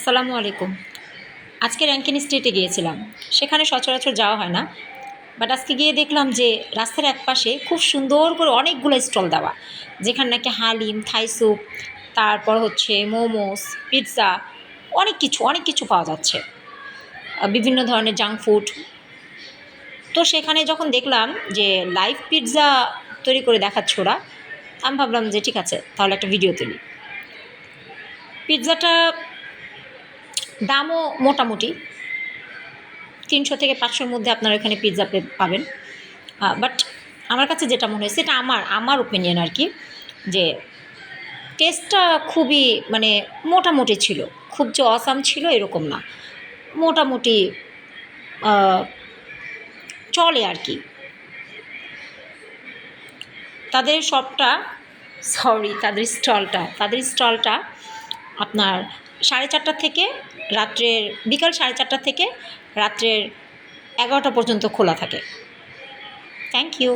আসসালামু আলাইকুম। আজকে র্যাঙ্কিনি স্ট্রিটে গিয়েছিলাম। সেখানে সচরাচর যাওয়া হয় না। বাট আজকে গিয়ে দেখলাম যে রাস্তার একপাশে খুব সুন্দর করে অনেকগুলো স্টল দেওয়া। যেখানে নাকি হালিম, থাই স্যুপ, তারপর হচ্ছে মোমোস, পিৎজা, অনেক কিছু পাওয়া যাচ্ছে। বিভিন্ন ধরনের জাঙ্ক ফুড। তো সেখানে যখন দেখলাম যে লাইভ পিৎজা তৈরি করে দেখাচ্ছে ওরা, আমি ভাবলাম যে ঠিক আছে, তাহলে একটা ভিডিও তুলি। পিৎজাটা দামও মোটামুটি ৩০০ থেকে ৫০০-র মধ্যে আপনারা এখানে পিৎজা পাবেন। বাট আমার কাছে যেটা মনে হয়েছে, এটা আমার ওপিনিয়ন আর কি, যে টেস্টটা খুবই মানে মোটামুটি ছিল। খুব যে অসাম ছিল এরকম না, মোটামুটি চলে আর কি। তাদের শপটা, সরি, তাদের স্টলটা আপনার 4:30 থেকে বিকাল 4:30 থেকে রাত্রের 11টা পর্যন্ত খোলা থাকে। Thank you.